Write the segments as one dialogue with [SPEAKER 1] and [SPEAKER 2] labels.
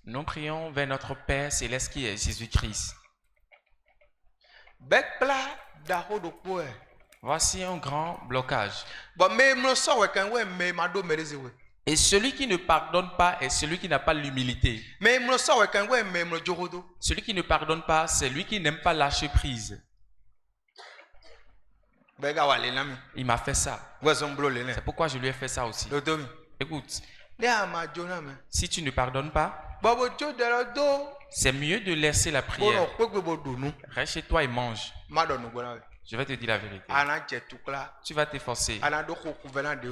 [SPEAKER 1] Nous prions vers notre Père céleste qui est Jésus-Christ. Voici un grand blocage. Et celui qui ne pardonne pas est celui qui n'a pas l'humilité. Celui qui ne pardonne pas, c'est lui qui n'aime pas lâcher prise. Il m'a fait ça. C'est pourquoi je lui ai fait ça aussi. Écoute, si tu ne pardonnes pas, c'est mieux de laisser la prière. Reste chez toi et mange. Je vais te dire la vérité. Tu vas t'efforcer.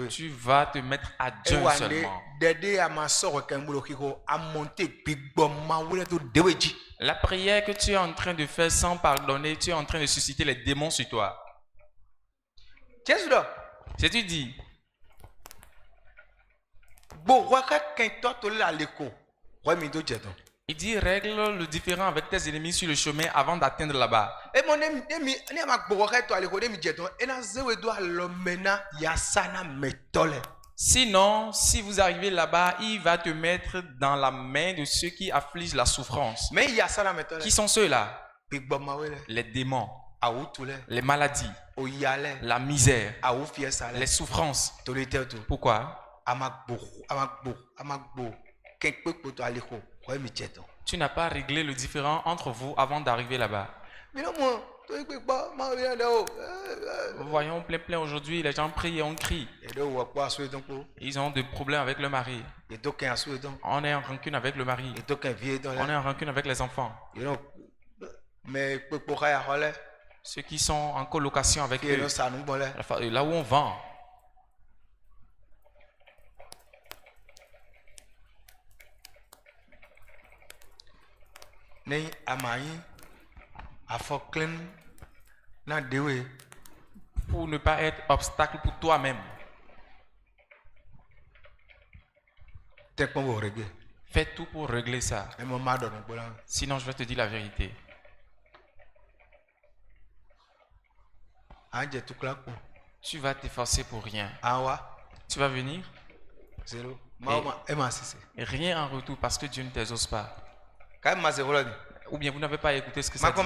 [SPEAKER 1] Tu vas te mettre à Dieu seulement. La prière que tu es en train de faire sans pardonner, tu es en train de susciter les démons sur toi. Si tu dis, il dit règle le différend avec tes ennemis sur le chemin avant d'atteindre là-bas. Sinon, si vous arrivez là-bas, il va te mettre dans la main de ceux qui affligent la souffrance. Qui sont ceux-là? Les démons, les maladies, la misère, les souffrances. Pourquoi? Tu n'as pas réglé le différend entre vous avant d'arriver là-bas. Voyons plein aujourd'hui, les gens prient et on crie. Ils ont des problèmes avec le mari. On est en rancune avec le mari. On est en rancune avec les enfants. Ceux qui sont en colocation avec eux, là où on vend. Pour ne pas être obstacle pour toi-même. Fais tout pour régler ça. Sinon, je vais te dire la vérité. Tu vas t'efforcer pour rien. Tu vas venir et rien en retour parce que Dieu ne t'exauce pas. Ou bien vous n'avez pas écouté ce que ça dit.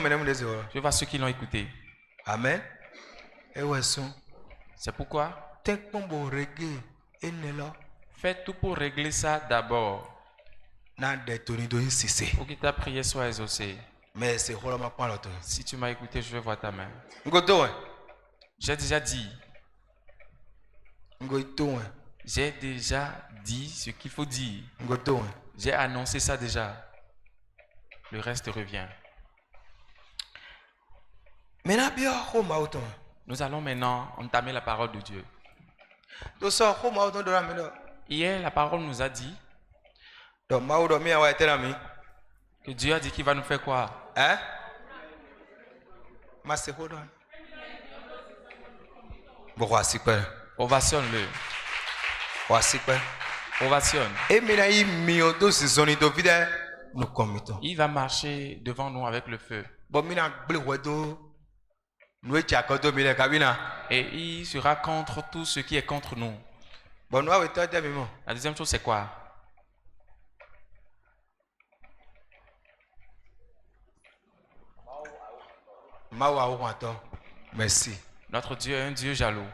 [SPEAKER 1] Je vois ceux qui l'ont écouté.
[SPEAKER 2] Amen.
[SPEAKER 1] C'est pourquoi fais tout pour régler ça d'abord. Pour que ta prière soit exaucée. Si tu m'as écouté, je vais voir ta main. J'ai déjà dit. J'ai déjà dit ce qu'il faut dire. J'ai annoncé ça déjà. Le reste revient. Nous allons maintenant entamer la parole de Dieu. Hier, la parole nous a dit que Dieu a dit qu'il va nous faire quoi? Ovationne-le. Ovationne. Il va marcher devant nous avec le feu. Et il sera contre tout ce qui est contre nous. La deuxième chose, c'est quoi?
[SPEAKER 2] Merci.
[SPEAKER 1] Notre Dieu est un Dieu jaloux.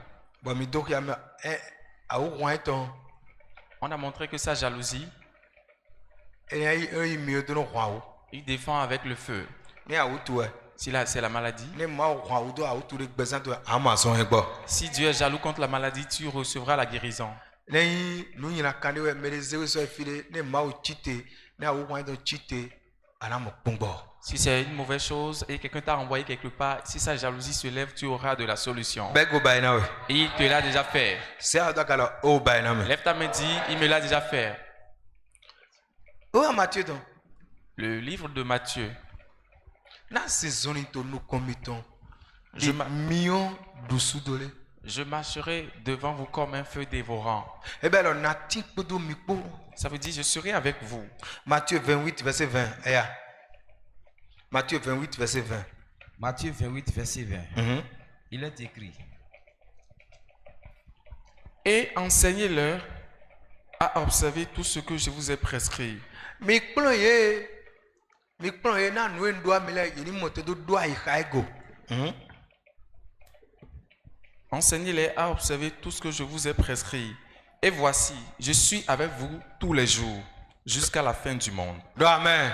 [SPEAKER 1] On a montré que sa jalousie, il défend avec le feu. Si c'est la maladie, si Dieu est jaloux contre la maladie, tu recevras la guérison. Si c'est une mauvaise chose et quelqu'un t'a envoyé quelque part, si sa jalousie se lève, tu auras de la solution. Et il te l'a déjà fait. Lève ta main, dis, il me l'a déjà fait. Le livre de Matthieu. Je marcherai devant vous comme un feu dévorant. Ça veut dire je serai avec vous.
[SPEAKER 2] Matthieu 28, verset 20. Matthieu 28, verset 20.
[SPEAKER 3] Matthieu 28, verset 20. Il est écrit.
[SPEAKER 1] Et enseignez-leur à observer tout ce que je vous ai prescrit. Enseignez-les à observer tout ce que je vous ai prescrit. Et voici, je suis avec vous tous les jours, jusqu'à la fin du monde.
[SPEAKER 2] Amen.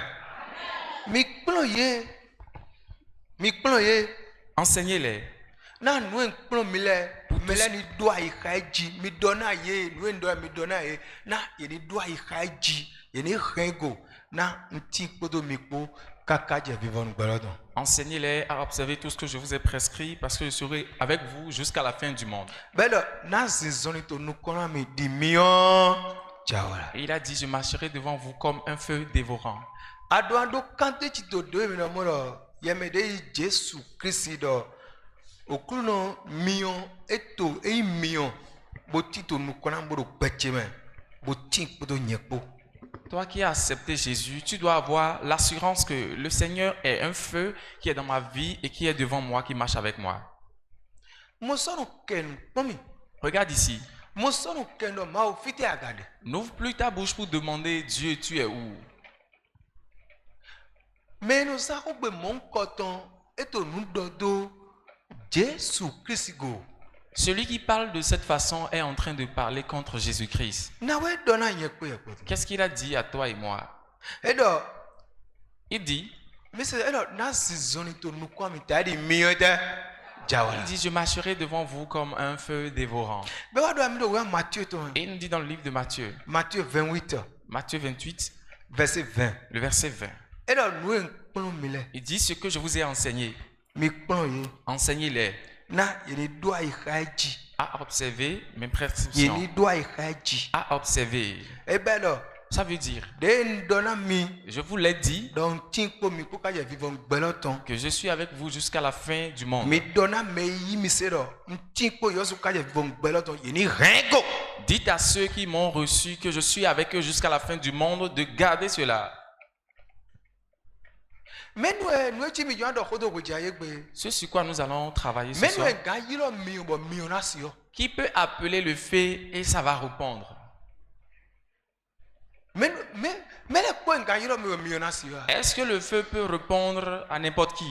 [SPEAKER 1] Enseignez-les. Enseignez-les à observer tout ce que je vous ai prescrit parce que je serai avec vous jusqu'à la fin du monde. Et il a dit, je marcherai devant vous comme un feu dévorant. Toi qui as accepté Jésus, tu dois avoir l'assurance que le Seigneur est un feu qui est dans ma vie et qui est devant moi, qui marche avec moi. Regarde ici. N'ouvre plus ta bouche pour demander Dieu, tu es où? Celui qui parle de cette façon est en train de parler contre Jésus-Christ. Qu'est-ce qu'il a dit à toi et moi? Il dit, je marcherai devant vous comme un feu dévorant. Et il nous dit dans le livre de Matthieu, Matthieu 28,
[SPEAKER 2] verset 20.
[SPEAKER 1] Le verset 20. Il dit ce que je vous ai enseigné. Enseignez-les à observer mes prescriptions. À observer. Ça veut dire, je vous l'ai dit, que je suis avec vous jusqu'à la fin du monde. Dites à ceux qui m'ont reçu que je suis avec eux jusqu'à la fin du monde de garder cela. Ce sur quoi nous allons travailler ce soir. Qui peut appeler le feu et ça va répondre? Est-ce que le feu peut répondre à n'importe qui?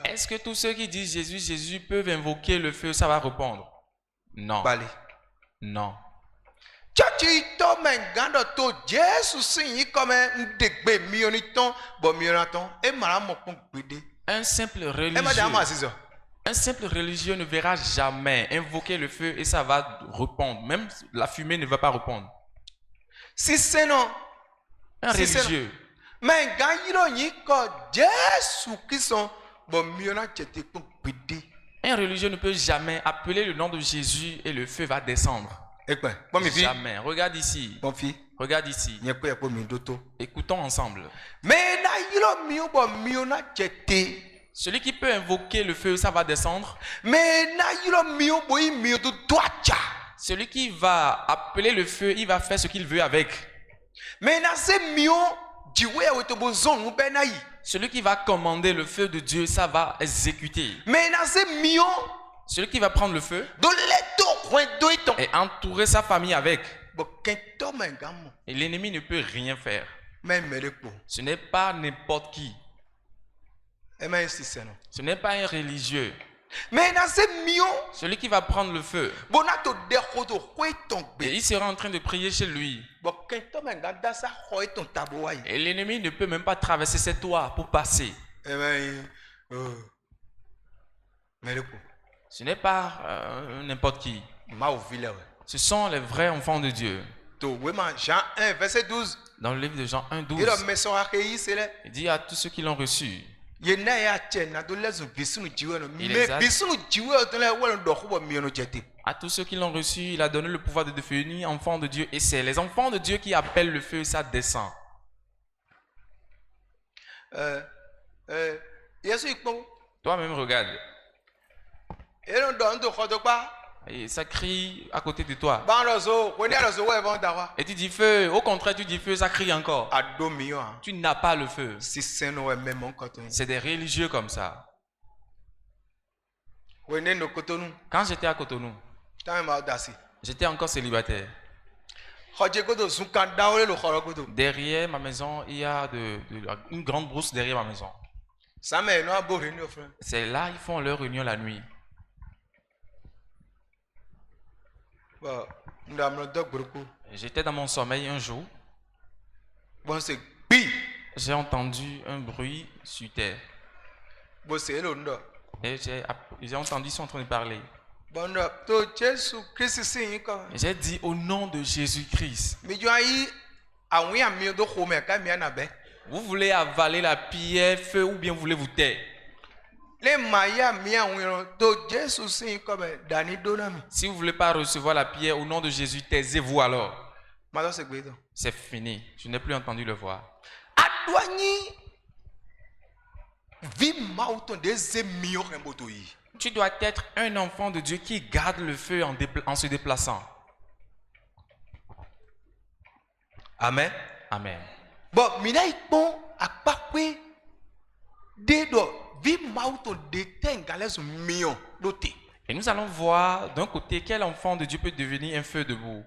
[SPEAKER 1] Est-ce que tous ceux qui disent Jésus, Jésus peuvent invoquer le feu, ça va répondre? Non. Non. Un simple religieux ne verra jamais invoquer le feu et ça va répondre. Même la fumée ne va pas répondre. Un religieux. Un religieux ne peut jamais appeler le nom de Jésus et le feu va descendre. Jamais. Regarde ici. Regarde ici. Écoutons ensemble. Celui qui peut invoquer le feu, ça va descendre. Celui qui va appeler le feu, il va faire ce qu'il veut avec. Celui qui va commander le feu de Dieu, ça va exécuter. Celui qui va prendre le feu et entourer sa famille avec. Et l'ennemi ne peut rien faire. Ce n'est pas n'importe qui. Ce n'est pas un religieux. Celui qui va prendre le feu et il sera en train de prier chez lui. Et l'ennemi ne peut même pas traverser cette toit pour passer. Ce n'est pas n'importe qui. Ce sont les vrais enfants de Dieu.
[SPEAKER 2] Jean 1, verset 12.
[SPEAKER 1] Dans le livre de Jean 1, 12, il dit à tous ceux qui l'ont reçu. À tous ceux qui l'ont reçu, il a donné le pouvoir de devenir enfants de Dieu. Et c'est les enfants de Dieu qui appellent le feu et ça descend. Toi-même regarde. Et ça crie à côté de toi. Et tu dis feu. Au contraire, tu dis feu, ça crie encore. Tu n'as pas le feu. C'est des religieux comme ça. Quand j'étais à Cotonou, J'étais encore célibataire. Derrière ma maison, il y a une grande brousse derrière ma maison. C'est là ils font leur réunion la nuit. J'étais dans mon sommeil un jour. J'ai entendu un bruit sur terre. Et j'ai entendu ils sont en train de parler. J'ai dit au nom de Jésus-Christ. Vous voulez avaler la pierre, feu, ou bien vous voulez vous taire? Si vous ne voulez pas recevoir la pierre au nom de Jésus, taisez-vous alors. C'est fini. Je n'ai plus entendu le voir. Tu dois être un enfant de Dieu qui garde le feu en se déplaçant.
[SPEAKER 2] Amen.
[SPEAKER 1] Amen. Et nous allons voir d'un côté quel enfant de Dieu peut devenir un feu debout.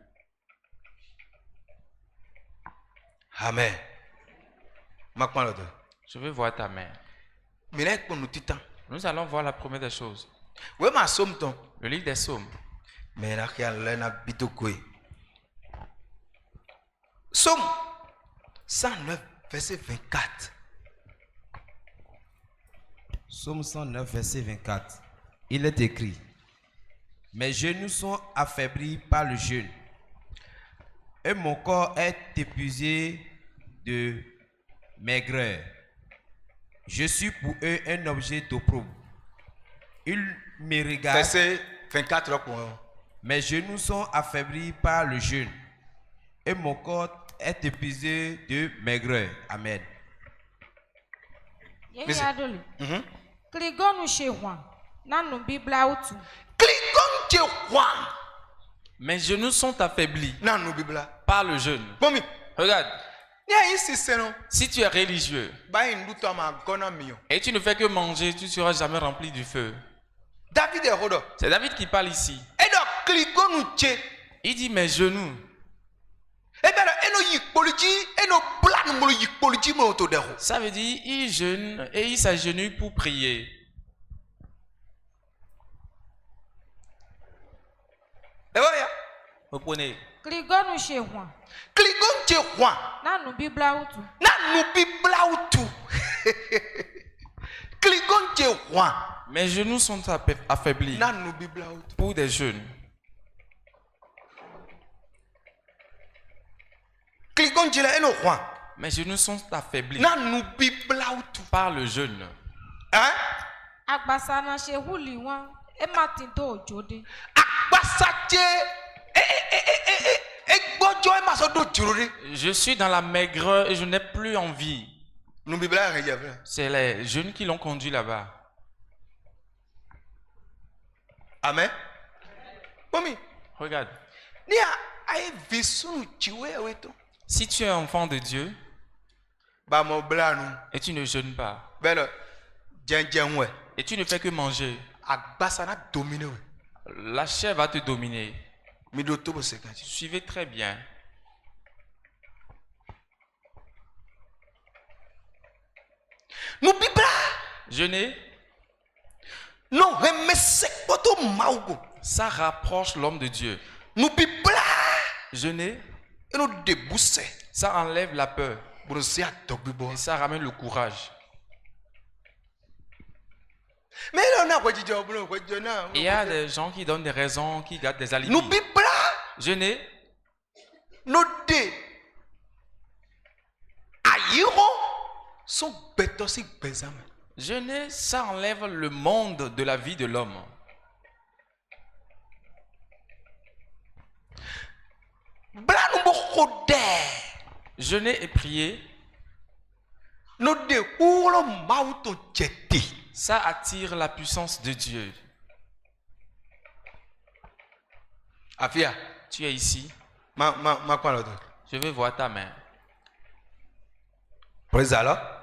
[SPEAKER 2] Amen.
[SPEAKER 1] Je veux voir ta main. Nous allons voir la première des choses. Le livre des Psaumes.
[SPEAKER 2] Psaume 109, verset 24.
[SPEAKER 3] Psaume 109, verset 24. Il est écrit: mes genoux sont affaiblis par le jeûne, et mon corps est épuisé de maigreur. Je suis pour eux un objet d'opprobre. Ils me regardent.
[SPEAKER 2] Verset 24.
[SPEAKER 3] Mes genoux sont affaiblis par le jeûne, et mon corps est épuisé de maigreur. Amen.
[SPEAKER 1] Mes genoux sont affaiblis par le jeûne. Regarde. Si tu es religieux et tu ne fais que manger, tu ne seras jamais rempli du feu. C'est David qui parle ici. Il dit mes genoux. Ça veut dire il jeûne et il s'agenouille pour prier. Vous prenez. Mes genoux sont affaiblis pour des jeûnes. Mes genoux sont affaiblis par le jeûne. Je suis dans la maigreur et je n'ai plus envie. C'est les jeunes qui l'ont conduit là-bas.
[SPEAKER 2] Amen.
[SPEAKER 1] Regarde. Si tu es enfant de Dieu et tu ne jeûnes pas et tu ne fais que manger, la chair va te dominer. Suivez très bien. Jeûner, ça rapproche l'homme de Dieu. Jeûner, ça enlève la peur et ça ramène le courage. Il y a des gens qui donnent des raisons, qui gardent des alibis. Jeûner, jeûner, ça enlève le monde de la vie de l'homme. Jeûner et prier, ça attire la puissance de Dieu.
[SPEAKER 2] Afia,
[SPEAKER 1] tu es ici. Je veux voir ta main.
[SPEAKER 2] Praise Allah.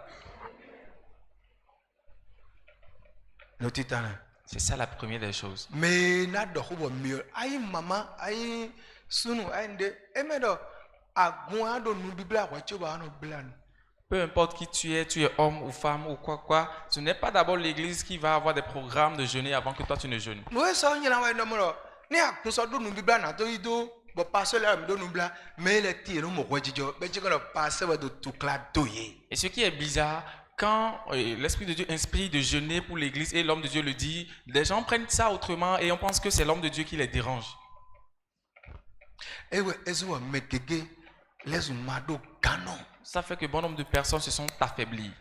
[SPEAKER 1] C'est ça la première des choses.
[SPEAKER 2] Mais na do ko mi ayi mama ayi sunu ayi nde emedo agun ado nu biblia kwa choba no blan.
[SPEAKER 1] Peu importe qui tu es homme ou femme ou quoi, ce n'est pas d'abord l'église qui va avoir des programmes de jeûner avant que toi tu ne jeûnes.
[SPEAKER 2] No so nyina wa no mo ni akun so do nu biblia na to ido bo passer là do nu biblia mais le ti no mo kwa jijo be je ko passer wa do tukla doye.
[SPEAKER 1] Et ce qui est bizarre, quand l'Esprit de Dieu inspire de jeûner pour l'église et l'homme de Dieu le dit, les gens prennent ça autrement et on pense que c'est l'homme de Dieu qui les dérange. Ça fait que bon nombre de personnes se sont affaiblies.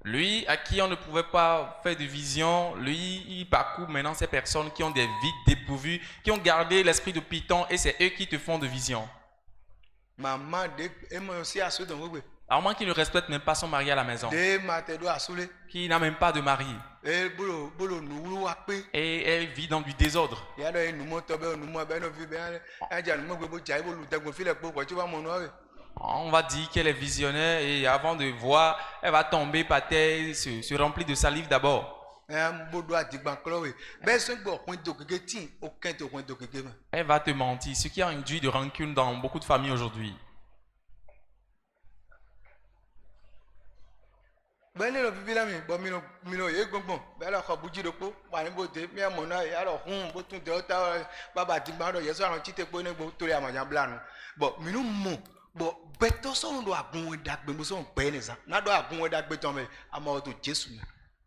[SPEAKER 1] Lui, à qui on ne pouvait pas faire de vision, lui, il parcourt maintenant ces personnes qui ont des vies dépourvues, qui ont gardé l'esprit de Python et c'est eux qui te font de vision. À moins qu'il ne respecte même pas son mari à la maison, qui n'a même pas de mari, et elle vit dans du désordre. On va dire qu'elle est visionnaire et avant de voir, elle va tomber par terre, se remplir de salive d'abord. Elle va te mentir, ce qui a induit de rancune dans beaucoup de familles aujourd'hui.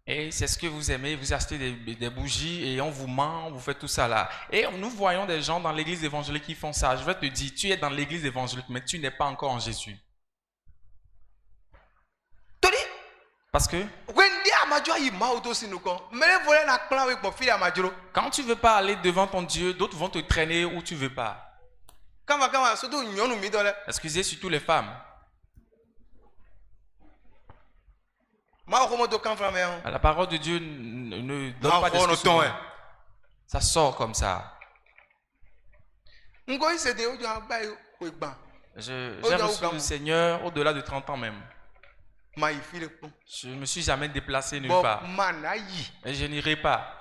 [SPEAKER 1] Et c'est ce que vous aimez, vous achetez des bougies et on vous ment, vous faites tout ça là. Et nous voyons des gens dans l'église évangélique qui font ça. Je vais te dire, tu es dans l'église évangélique, mais tu n'es pas encore en Jésus. Parce que quand tu ne veux pas aller devant ton Dieu, d'autres vont te traîner où tu ne veux pas. Excusez surtout les femmes. La parole de Dieu ne donne pas d'excuses. Ça sort comme ça. J'ai reçu le Seigneur au-delà de 30 ans même. Je ne me suis jamais déplacé nulle part. Et je n'irai pas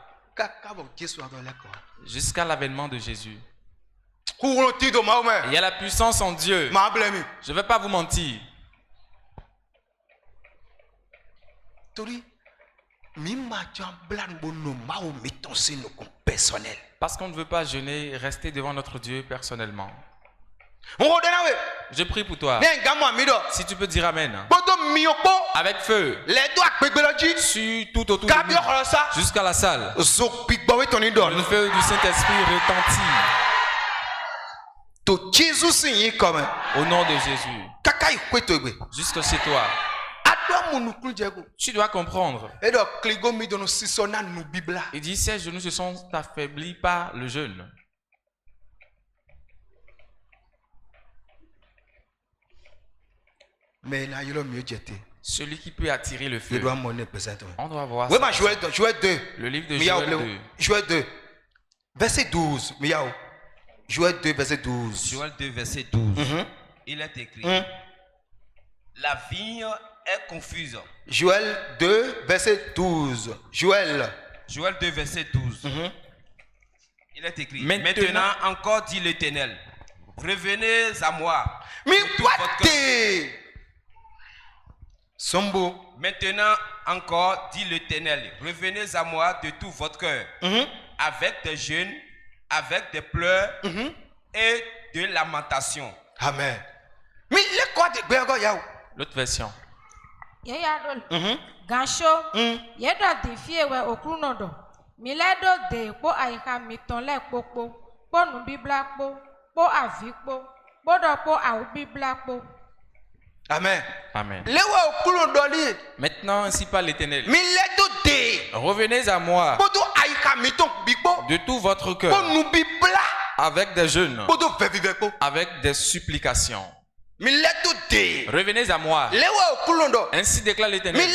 [SPEAKER 1] jusqu'à l'avènement de Jésus. Il y a la puissance en Dieu. Je ne vais pas vous mentir. Parce qu'on ne veut pas jeûner, rester devant notre Dieu personnellement. Je prie pour toi. Si tu peux dire Amen. Avec feu. Sur tout autour de nous. Jusqu'à la salle. Le feu du Saint-Esprit retentit. Au nom de Jésus. Jusque chez toi. Tu dois comprendre. Il dit, ces genoux se sont affaiblis par le jeûne. Celui qui peut attirer le feu. On doit voir ça. Le livre de
[SPEAKER 2] Joël 2. Verset 12. Joël 2, verset 12.
[SPEAKER 3] Joël 2, verset 12. Il est écrit. La vigne est confuse.
[SPEAKER 2] Joël 2, verset 12. Joël
[SPEAKER 3] 2, verset 12. Il est écrit. Maintenant encore, dit l'Éternel, revenez à moi. Maintenant encore, dit l'Éternel, revenez à moi de tout votre cœur, avec des jeûnes, avec des pleurs et de lamentation.
[SPEAKER 2] Amen.
[SPEAKER 1] L'autre version.
[SPEAKER 2] Amen.
[SPEAKER 1] Amen. Maintenant, ainsi parle l'Éternel. Revenez à moi de tout votre cœur, avec des jeûnes, avec des supplications. Revenez à moi. Ainsi déclare l'Éternel.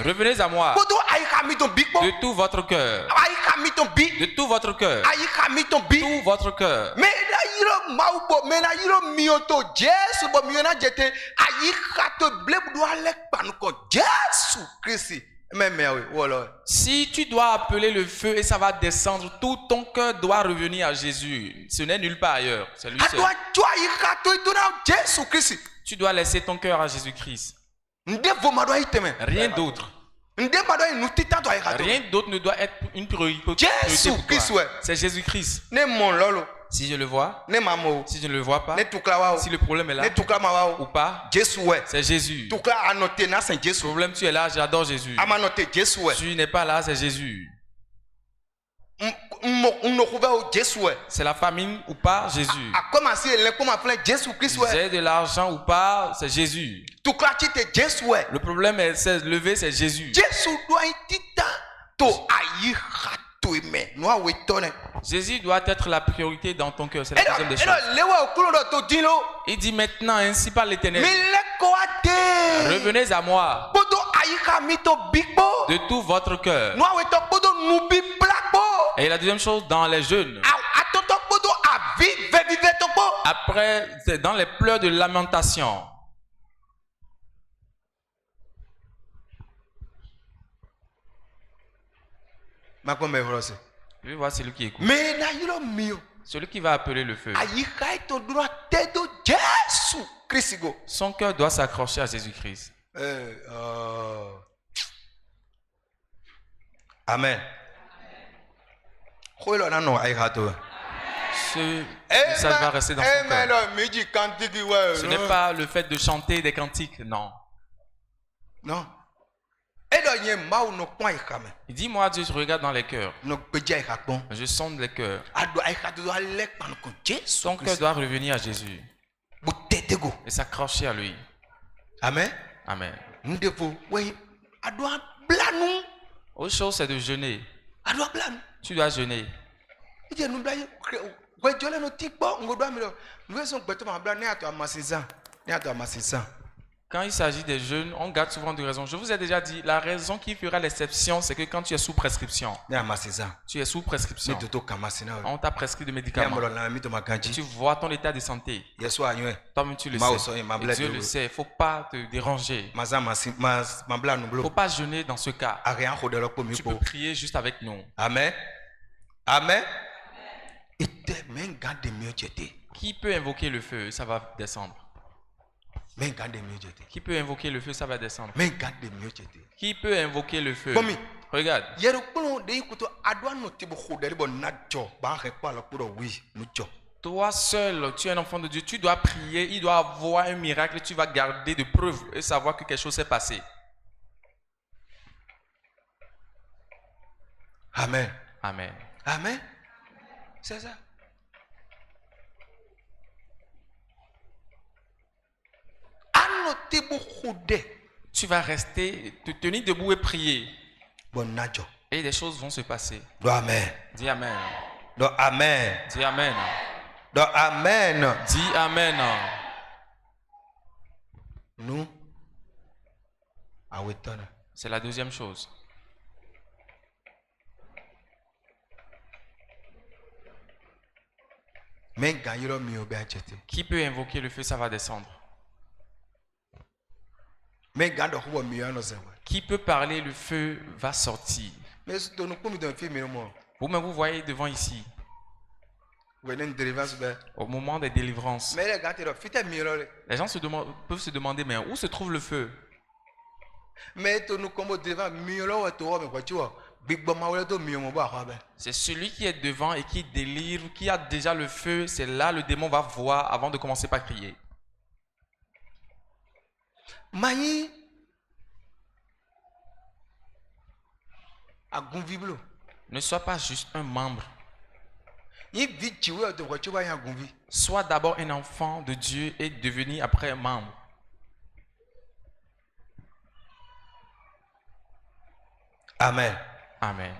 [SPEAKER 1] Revenez à moi de tout votre cœur. De tout votre cœur. Tout votre cœur. Si tu dois appeler le feu et ça va descendre, tout ton cœur doit revenir à Jésus. Ce n'est nulle part ailleurs. C'est lui seul. Tu dois laisser ton cœur à Jésus-Christ. Rien d'autre. Rien d'autre ne doit être une priorité pour toi. C'est Jésus-Christ. Si je le vois, si je ne le vois pas, si le problème est là ou pas, c'est Jésus. Le problème, tu es là, j'adore Jésus. Tu n'es pas là, c'est Jésus. C'est la famine ou pas, Jésus. J'ai de l'argent ou pas, c'est Jésus. Le problème est levé, c'est Jésus. Jésus doit être la priorité dans ton cœur. C'est la deuxième des choses. Il dit maintenant, ainsi par l'Éternel, revenez à moi de tout votre cœur. Et la deuxième chose, dans les jeûnes. Après, c'est dans les pleurs de lamentation. Je vais voir celui qui écoute. Celui qui va appeler le feu. Son cœur doit s'accrocher à Jésus-Christ.
[SPEAKER 2] Amen.
[SPEAKER 1] Ce message va rester dans son cœur. Ce n'est pas le fait de chanter des cantiques, non.
[SPEAKER 2] Non.
[SPEAKER 1] Il dit, moi Dieu, je regarde dans les cœurs. Je sonde les cœurs. Son cœur doit revenir à Jésus et s'accrocher à lui.
[SPEAKER 2] Amen.
[SPEAKER 1] Amen. Autre chose, c'est de jeûner. Tu dois jeûner. Quand il s'agit des jeûnes, on garde souvent de raisons. Je vous ai déjà dit, la raison qui fera l'exception, c'est que quand tu es sous prescription. Tu es sous prescription. On t'a prescrit des médicaments. Tu vois ton état de santé. Toi-même, tu le sais. Et Dieu le sait. Il ne faut pas te déranger. Il ne faut pas jeûner dans ce cas. Tu peux prier juste avec nous.
[SPEAKER 2] Amen. Amen.
[SPEAKER 1] Qui peut invoquer le feu? Ça va descendre. Qui peut invoquer le feu? Ça va descendre. Qui peut invoquer le feu? Regarde. Toi seul, tu es un enfant de Dieu. Tu dois prier. Il doit avoir un miracle. Tu vas garder de preuves et savoir que quelque chose s'est passé.
[SPEAKER 2] Amen.
[SPEAKER 1] Amen.
[SPEAKER 2] Amen. C'est ça.
[SPEAKER 1] Tu vas rester, te tenir debout et prier. Et des choses vont se passer.
[SPEAKER 2] Amen.
[SPEAKER 1] Dis Amen.
[SPEAKER 2] Amen.
[SPEAKER 1] Dis Amen.
[SPEAKER 2] Amen.
[SPEAKER 1] Dis Amen.
[SPEAKER 2] Nous,
[SPEAKER 1] c'est la deuxième chose. Qui peut invoquer le feu? Ça va descendre. Qui peut parler? Le feu va sortir. Vous-même, vous voyez devant ici. Au moment des délivrances. Les gens peuvent se demander, mais où se trouve le feu? C'est celui qui est devant et qui délivre, qui a déjà le feu. C'est là le démon va voir avant de commencer par crier. Ne sois pas juste un membre. Sois d'abord un enfant de Dieu et devenir après un membre.
[SPEAKER 2] Amen.
[SPEAKER 1] Amen.